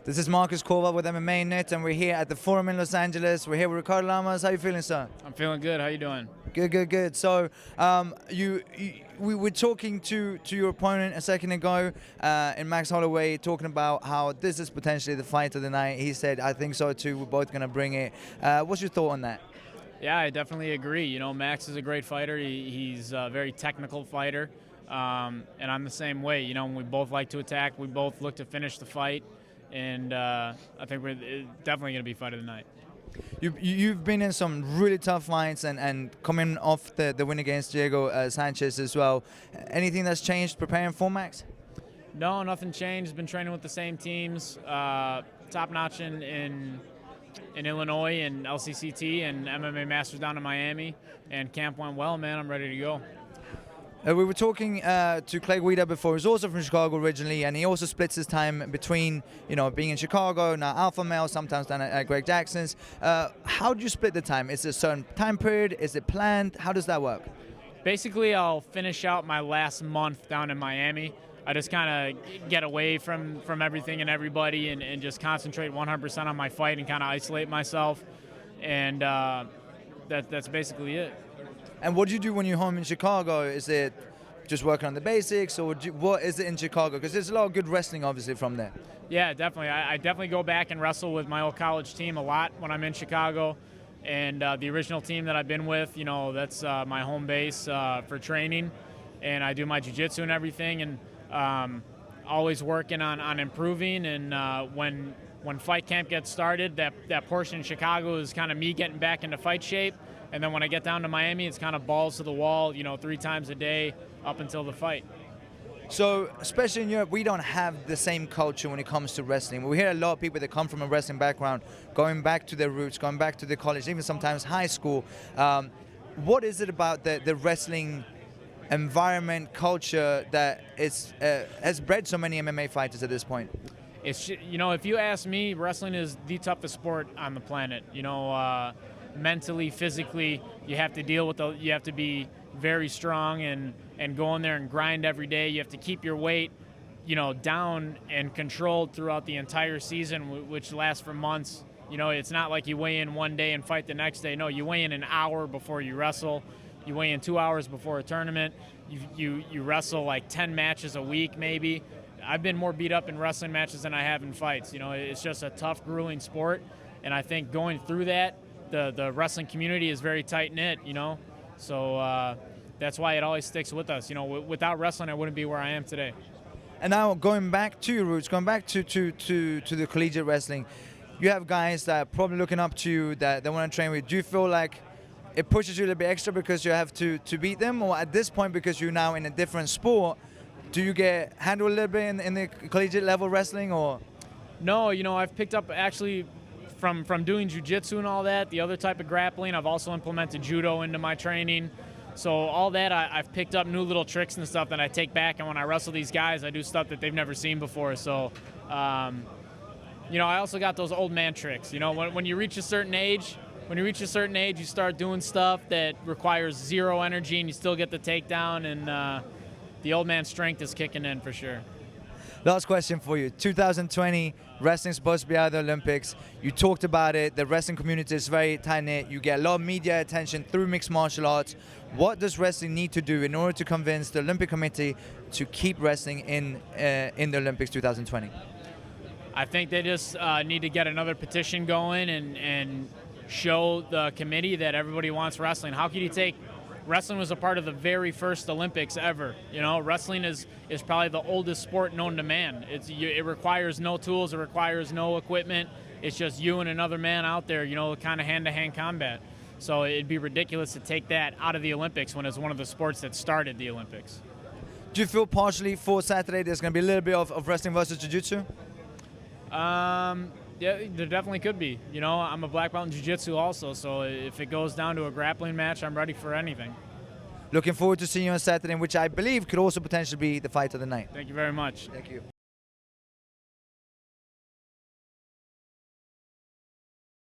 This is Marcus Kova with MMAnytt, and we're here at the Forum in Los Angeles. We're here with Ricardo Lamas. How you feeling, sir? I'm feeling good. How you doing? Good, good, good. So, we were talking to your opponent a second ago in Max Holloway, talking about how this is potentially the fight of the night. He said, "I think so too. We're both gonna bring it." What's your thought on that? Yeah, I definitely agree. You know, Max is a great fighter. He's a very technical fighter, and I'm the same way. You know, we both like to attack. We both look to finish the fight. And I think we're definitely going to be fight of the night. You've been in some really tough fights and coming off the win against Diego Sanchez as well. Anything that's changed preparing for Max? No, nothing changed. Been training with the same teams, top notch in Illinois and LCCT and MMA Masters down in Miami. And camp went well, man. I'm ready to go. We were talking to Clay Guida before. He's also from Chicago originally, and he also splits his time between, you know, being in Chicago, now Alpha Male, sometimes down at Greg Jackson's. How do you split the time? Is it a certain time period? Is it planned? How does that work? Basically, I'll finish out my last month down in Miami. I just kind of get away from everything and everybody and just concentrate 100% on my fight and kind of isolate myself. And that's basically it. And what do you do when you're home in Chicago? Is it just working on the basics, or what is it in Chicago? Because there's a lot of good wrestling, obviously, from there. Yeah, definitely. I definitely go back and wrestle with my old college team a lot when I'm in Chicago. And the original team that I've been with, you know, that's my home base for training. And I do my jiu-jitsu and everything, and always working on improving. And when fight camp gets started, that portion in Chicago is kind of me getting back into fight shape. And then when I get down to Miami, it's kind of balls to the wall, you know, 3 times a day up until the fight. So, especially in Europe, we don't have the same culture when it comes to wrestling. We hear a lot of people that come from a wrestling background, going back to their roots, going back to the college, even sometimes high school. What is it about the wrestling environment, culture, that has bred so many MMA fighters at this point? It's, you know, if you ask me, wrestling is the toughest sport on the planet. You know, mentally, physically, you have to deal with you have to be very strong and go in there and grind every day. You have to keep your weight, you know, down and controlled throughout the entire season, which lasts for months. You know, it's not like you weigh in one day and fight the next day. No, you weigh in an hour before you wrestle. You weigh in 2 hours before a tournament. You wrestle like 10 matches a week, maybe. I've been more beat up in wrestling matches than I have in fights. You know, it's just a tough, grueling sport. And I think going through that, the wrestling community is very tight-knit, you know. So that's why it always sticks with us. You know, without wrestling, I wouldn't be where I am today. And now going back to your roots, going back to the collegiate wrestling, you have guys that are probably looking up to you, that they want to train with. Do you feel like it pushes you a little bit extra because you have to beat them? Or at this point, because you're now in a different sport, do you get handled a little bit in the collegiate level wrestling? Or no, you know, I've picked up actually from doing jiu-jitsu and all that, the other type of grappling. I've also implemented judo into my training. So all that, I've picked up new little tricks and stuff that I take back, and when I wrestle these guys, I do stuff that they've never seen before. So, you know, I also got those old man tricks. You know, when you reach a certain age, you start doing stuff that requires zero energy, and you still get the takedown, and the old man strength is kicking in for sure. Last question for you. 2020, wrestling's supposed to be out of the Olympics. You talked about it. The wrestling community is very tight-knit. You get a lot of media attention through mixed martial arts. What does wrestling need to do in order to convince the Olympic Committee to keep wrestling in the Olympics 2020? I think they just need to get another petition going and show the committee that everybody wants wrestling. How can you take... Wrestling was a part of the very first Olympics ever. You know, wrestling is probably the oldest sport known to man. It requires no tools, it requires no equipment. It's just you and another man out there, you know, kind of hand-to-hand combat. So it'd be ridiculous to take that out of the Olympics when it's one of the sports that started the Olympics. Do you feel partially for Saturday there's going to be a little bit of wrestling versus jiu-jitsu? Yeah, there definitely could be. You know, I'm a black belt in jiu-jitsu also, so if it goes down to a grappling match, I'm ready for anything. Looking forward to seeing you on Saturday, which I believe could also potentially be the fight of the night. Thank you very much. Thank you.